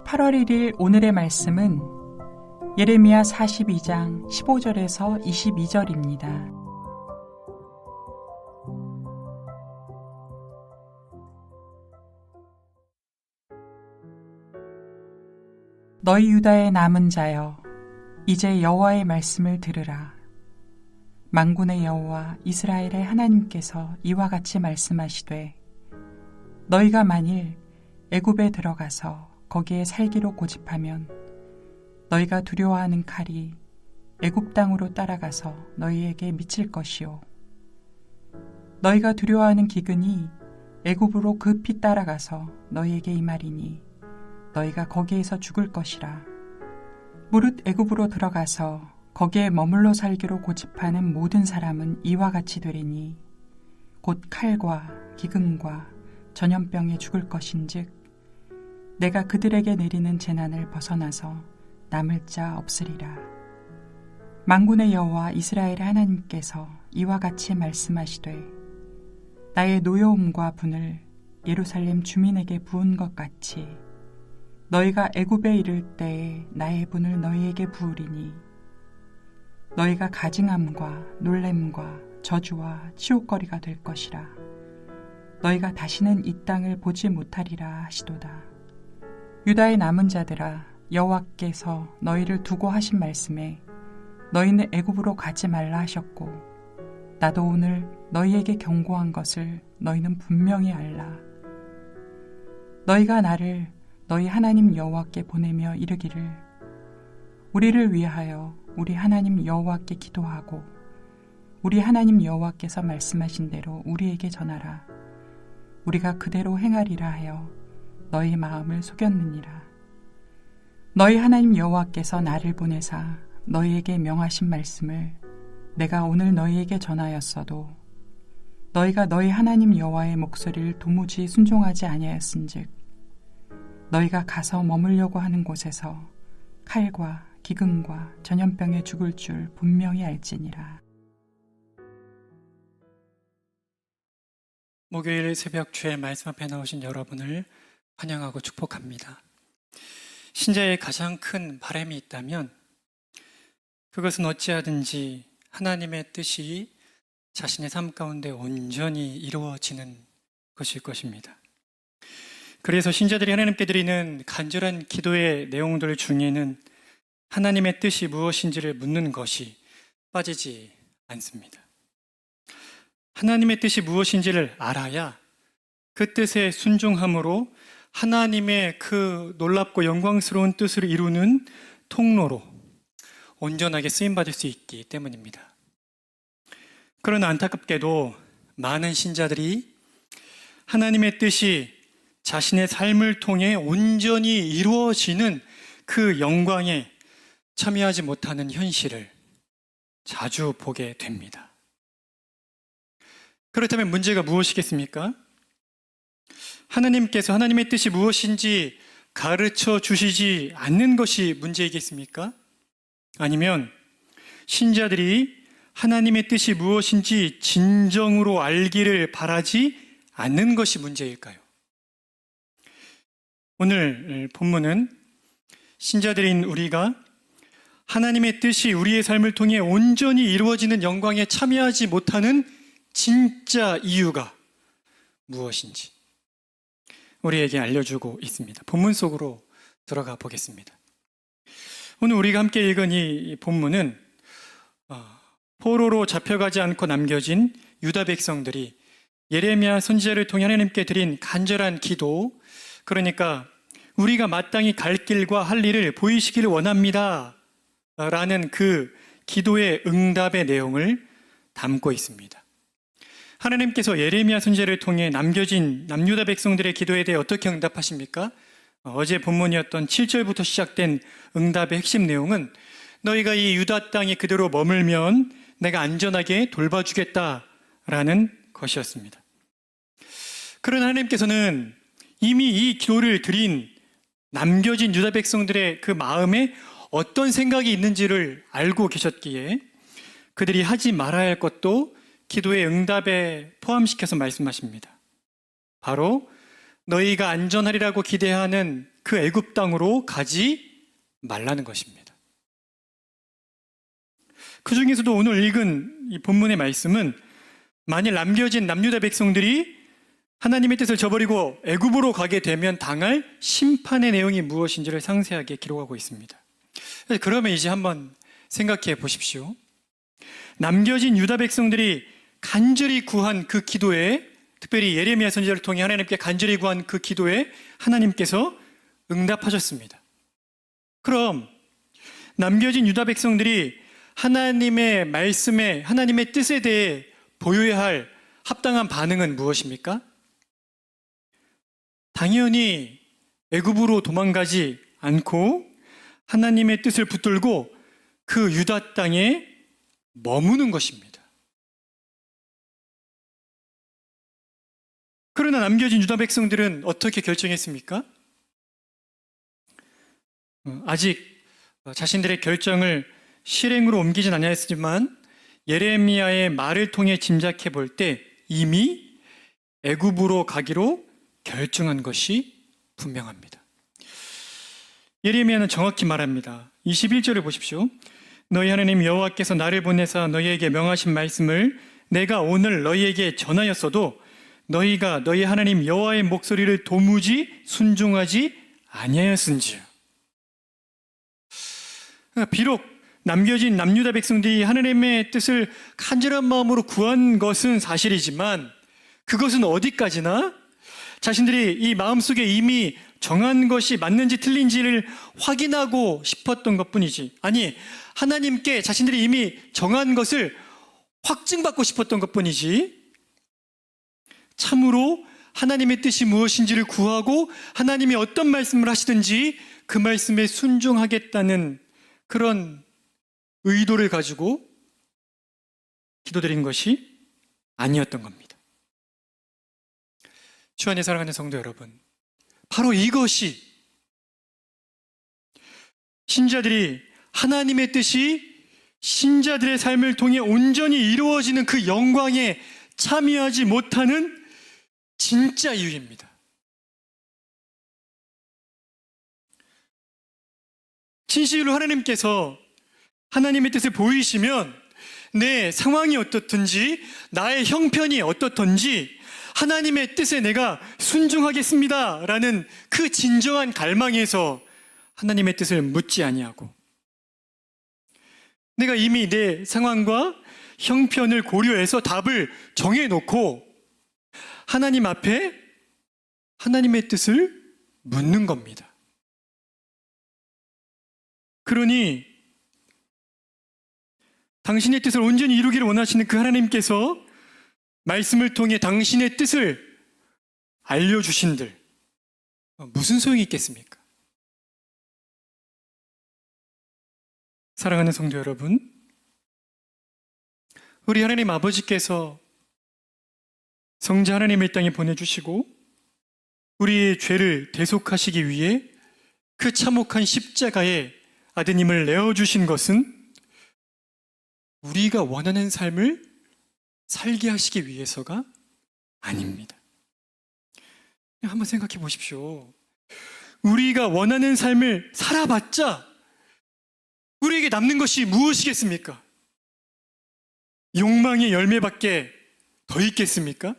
8월 1일 오늘의 말씀은 예레미야 42장 15절에서 22절입니다. 너희 유다의 남은 자여, 이제 여호와의 말씀을 들으라. 만군의 여호와 이스라엘의 하나님께서 이와 같이 말씀하시되, 너희가 만일 애굽에 들어가서 거기에 살기로 고집하면 너희가 두려워하는 칼이 애굽 땅으로 따라가서 너희에게 미칠 것이요, 너희가 두려워하는 기근이 애굽으로 급히 따라가서 너희에게 임하리니 너희가 거기에서 죽을 것이라. 무릇 애굽으로 들어가서 거기에 머물러 살기로 고집하는 모든 사람은 이와 같이 되리니 곧 칼과 기근과 전염병에 죽을 것인즉 내가 그들에게 내리는 재난을 벗어나서 남을 자 없으리라. 만군의 여호와 이스라엘의 하나님께서 이와 같이 말씀하시되 나의 노여움과 분을 예루살렘 주민에게 부은 것 같이 너희가 애굽에 이를 때에 나의 분을 너희에게 부으리니 너희가 가증함과 놀램과 저주와 치욕거리가 될 것이라. 너희가 다시는 이 땅을 보지 못하리라 하시도다. 유다의 남은 자들아, 여호와께서 너희를 두고 하신 말씀에 너희는 애굽으로 가지 말라 하셨고 나도 오늘 너희에게 경고한 것을 너희는 분명히 알라. 너희가 나를 너희 하나님 여호와께 보내며 이르기를 우리를 위하여 우리 하나님 여호와께 기도하고 우리 하나님 여호와께서 말씀하신 대로 우리에게 전하라. 우리가 그대로 행하리라 하여 너희 마음을 속였느니라. 너희 하나님 여호와께서 나를 보내사 너희에게 명하신 말씀을 내가 오늘 너희에게 전하였어도 너희가 너희 하나님 여호와의 목소리를 도무지 순종하지 아니하였은즉 너희가 가서 머물려고 하는 곳에서 칼과 기근과 전염병에 죽을 줄 분명히 알지니라. 목요일 새벽 주의 말씀 앞에 나오신 여러분을 환영하고 축복합니다. 신자의 가장 큰 바람이 있다면 그것은 어찌하든지 하나님의 뜻이 자신의 삶 가운데 온전히 이루어지는 것일 것입니다. 그래서 신자들이 하나님께 드리는 간절한 기도의 내용들 중에는 하나님의 뜻이 무엇인지를 묻는 것이 빠지지 않습니다. 하나님의 뜻이 무엇인지를 알아야 그 뜻에 순종함으로 하나님의 그 놀랍고 영광스러운 뜻을 이루는 통로로 온전하게 쓰임받을 수 있기 때문입니다. 그러나 안타깝게도 많은 신자들이 하나님의 뜻이 자신의 삶을 통해 온전히 이루어지는 그 영광에 참여하지 못하는 현실을 자주 보게 됩니다. 그렇다면 문제가 무엇이겠습니까? 하나님께서 하나님의 뜻이 무엇인지 가르쳐 주시지 않는 것이 문제이겠습니까? 아니면 신자들이 하나님의 뜻이 무엇인지 진정으로 알기를 바라지 않는 것이 문제일까요? 오늘 본문은 신자들인 우리가 하나님의 뜻이 우리의 삶을 통해 온전히 이루어지는 영광에 참여하지 못하는 진짜 이유가 무엇인지 우리에게 알려주고 있습니다. 본문 속으로 들어가 보겠습니다. 오늘 우리가 함께 읽은 이 본문은 포로로 잡혀가지 않고 남겨진 유다 백성들이 예레미야 선지자를 통해 하나님께 드린 간절한 기도, 그러니까 우리가 마땅히 갈 길과 할 일을 보이시기를 원합니다 라는 그 기도의 응답의 내용을 담고 있습니다. 하나님께서 예레미야 선지자를 통해 남겨진 남유다 백성들의 기도에 대해 어떻게 응답하십니까? 어제 본문이었던 7절부터 시작된 응답의 핵심 내용은 너희가 이 유다 땅에 그대로 머물면 내가 안전하게 돌봐주겠다라는 것이었습니다. 그러나 하나님께서는 이미 이 기도를 드린 남겨진 유다 백성들의 그 마음에 어떤 생각이 있는지를 알고 계셨기에 그들이 하지 말아야 할 것도 기도의 응답에 포함시켜서 말씀하십니다. 바로 너희가 안전하리라고 기대하는 그 애굽 땅으로 가지 말라는 것입니다. 그 중에서도 오늘 읽은 이 본문의 말씀은 만일 남겨진 남유다 백성들이 하나님의 뜻을 저버리고 애굽으로 가게 되면 당할 심판의 내용이 무엇인지를 상세하게 기록하고 있습니다. 그러면 이제 한번 생각해 보십시오. 남겨진 유다 백성들이 간절히 구한 그 기도에, 특별히 예레미야 선지자를 통해 하나님께 간절히 구한 그 기도에 하나님께서 응답하셨습니다. 그럼 남겨진 유다 백성들이 하나님의 말씀에, 하나님의 뜻에 대해 보여야 할 합당한 반응은 무엇입니까? 당연히 애굽으로 도망가지 않고 하나님의 뜻을 붙들고 그 유다 땅에 머무는 것입니다. 그러나 남겨진 유다 백성들은 어떻게 결정했습니까? 아직 자신들의 결정을 실행으로 옮기진 않았지만 예레미야의 말을 통해 짐작해 볼 때 이미 애굽으로 가기로 결정한 것이 분명합니다. 예레미야는 정확히 말합니다. 21절을 보십시오. 너희 하나님 여호와께서 나를 보내사 너희에게 명하신 말씀을 내가 오늘 너희에게 전하였어도 너희가 너희 하나님 여호와의 목소리를 도무지 순종하지 아니하였은지요. 비록 남겨진 남유다 백성들이 하나님의 뜻을 간절한 마음으로 구한 것은 사실이지만 그것은 어디까지나 자신들이 이 마음속에 이미 정한 것이 맞는지 틀린지를 확인하고 싶었던 것뿐이지, 아니 하나님께 자신들이 이미 정한 것을 확증받고 싶었던 것뿐이지 참으로 하나님의 뜻이 무엇인지를 구하고 하나님이 어떤 말씀을 하시든지 그 말씀에 순종하겠다는 그런 의도를 가지고 기도드린 것이 아니었던 겁니다. 주 안에 사랑하는 성도 여러분, 바로 이것이 신자들이 하나님의 뜻이 신자들의 삶을 통해 온전히 이루어지는 그 영광에 참여하지 못하는 진짜 이유입니다. 진실로 하나님께서 하나님의 뜻을 보이시면 내 상황이 어떻든지 나의 형편이 어떻든지 하나님의 뜻에 내가 순종하겠습니다 라는 그 진정한 갈망에서 하나님의 뜻을 묻지 아니하고 내가 이미 내 상황과 형편을 고려해서 답을 정해놓고 하나님 앞에 하나님의 뜻을 묻는 겁니다. 그러니 당신의 뜻을 온전히 이루기를 원하시는 그 하나님께서 말씀을 통해 당신의 뜻을 알려주신들 무슨 소용이 있겠습니까? 사랑하는 성도 여러분, 우리 하나님 아버지께서 성자 하나님을 이 땅에 보내주시고 우리의 죄를 대속하시기 위해 그 참혹한 십자가에 아드님을 내어주신 것은 우리가 원하는 삶을 살게 하시기 위해서가 아닙니다. 한번 생각해 보십시오. 우리가 원하는 삶을 살아봤자 우리에게 남는 것이 무엇이겠습니까? 욕망의 열매밖에 더 있겠습니까?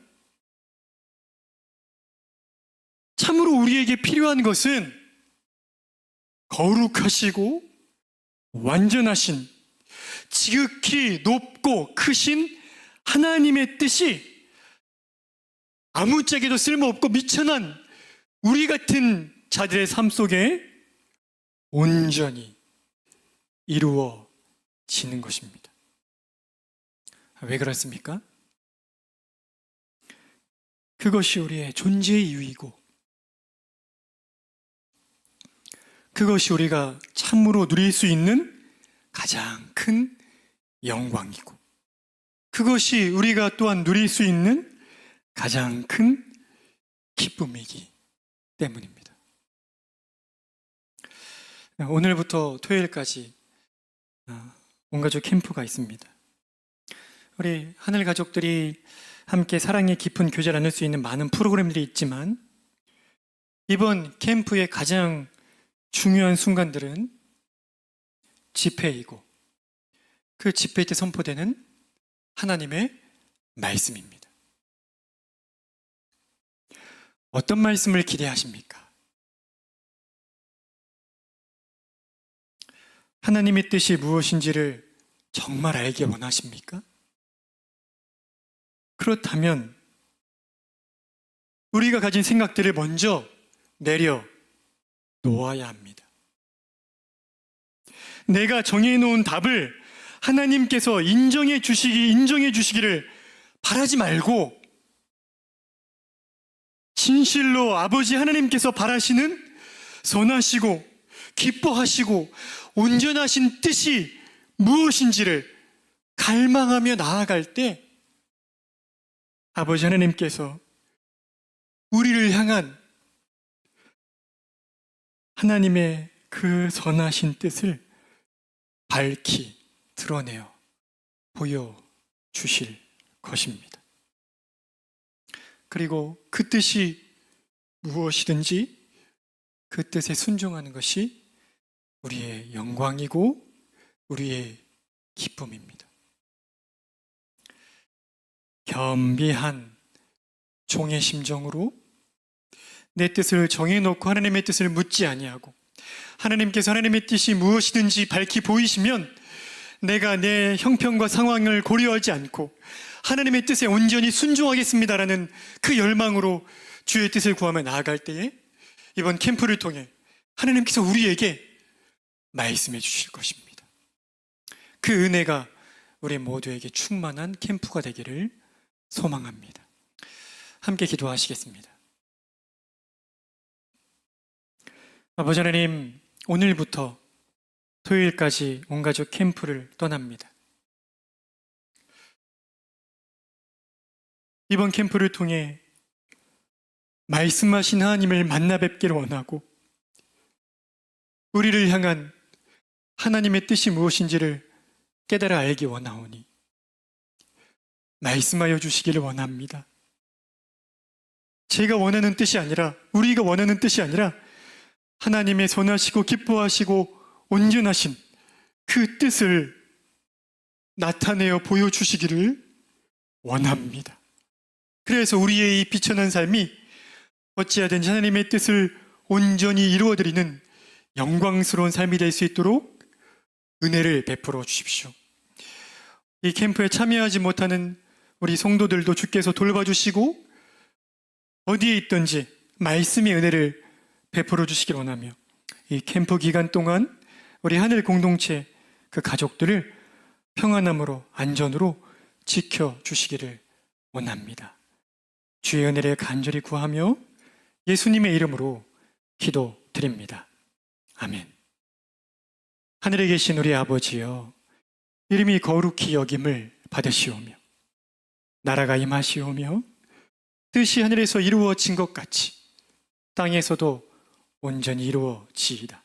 참으로 우리에게 필요한 것은 거룩하시고 완전하신 지극히 높고 크신 하나님의 뜻이 아무짝에도 쓸모없고 미천한 우리 같은 자들의 삶 속에 온전히 이루어지는 것입니다. 왜 그렇습니까? 그것이 우리의 존재의 이유이고 그것이 우리가 참으로 누릴 수 있는 가장 큰 영광이고 그것이 우리가 또한 누릴 수 있는 가장 큰 기쁨이기 때문입니다. 오늘부터 토요일까지 온가족 캠프가 있습니다. 우리 하늘 가족들이 함께 사랑의 깊은 교제를 나눌 수 있는 많은 프로그램들이 있지만 이번 캠프의 가장 중요한 순간들은 집회이고 그 집회 때 선포되는 하나님의 말씀입니다. 어떤 말씀을 기대하십니까? 하나님의 뜻이 무엇인지를 정말 알기 원하십니까? 그렇다면 우리가 가진 생각들을 먼저 내려 놓아야 합니다. 내가 정해놓은 답을 하나님께서 인정해 주시기를 바라지 말고 진실로 아버지 하나님께서 바라시는 선하시고 기뻐하시고 온전하신 뜻이 무엇인지를 갈망하며 나아갈 때 아버지 하나님께서 향한 하나님의 그 선하신 뜻을 밝히 드러내어 보여주실 것입니다. 그리고 그 뜻이 무엇이든지 그 뜻에 순종하는 것이 우리의 영광이고 우리의 기쁨입니다. 겸비한 종의 심정으로 내 뜻을 정해놓고 하나님의 뜻을 묻지 아니하고 하나님께서 하나님의 뜻이 무엇이든지 밝히 보이시면 내가 내 형편과 상황을 고려하지 않고 하나님의 뜻에 온전히 순종하겠습니다라는 그 열망으로 주의 뜻을 구하며 나아갈 때에 이번 캠프를 통해 하나님께서 우리에게 말씀해 주실 것입니다. 그 은혜가 우리 모두에게 충만한 캠프가 되기를 소망합니다. 함께 기도하시겠습니다. 아버지 하나님, 오늘부터 토요일까지 온가족 캠프를 떠납니다. 이번 캠프를 통해 말씀하신 하나님을 만나 뵙기를 원하고 우리를 향한 하나님의 뜻이 무엇인지를 깨달아 알기 원하오니 말씀하여 주시기를 원합니다. 제가 원하는 뜻이 아니라, 우리가 원하는 뜻이 아니라 하나님의 선하시고 기뻐하시고 온전하신 그 뜻을 나타내어 보여주시기를 원합니다. 그래서 우리의 이 비천한 삶이 어찌하든지 하나님의 뜻을 온전히 이루어드리는 영광스러운 삶이 될 수 있도록 은혜를 베풀어 주십시오. 이 캠프에 참여하지 못하는 우리 성도들도 주께서 돌봐주시고 어디에 있든지 말씀의 은혜를 베풀어 주시길 원하며 이 캠프 기간 동안 우리 하늘 공동체 그 가족들을 평안함으로 안전으로 지켜주시기를 원합니다. 주의 은혜를 간절히 구하며 예수님의 이름으로 기도드립니다. 아멘. 하늘에 계신 우리 아버지여, 이름이 거룩히 여김을 받으시오며 나라가 임하시오며 뜻이 하늘에서 이루어진 것 같이 땅에서도 온전히 이루어지이다.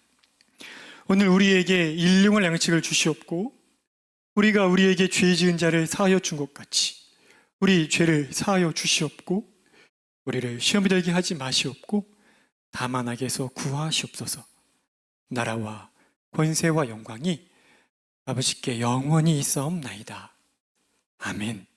오늘 우리에게 일용할 양식을 주시옵고 우리가 우리에게 죄 지은 자를 사하여 준 것 같이 우리 죄를 사하여 주시옵고 우리를 시험에 들게 하지 마시옵고 다만 악에서 구하시옵소서. 나라와 권세와 영광이 아버지께 영원히 있사옵나이다. 아멘.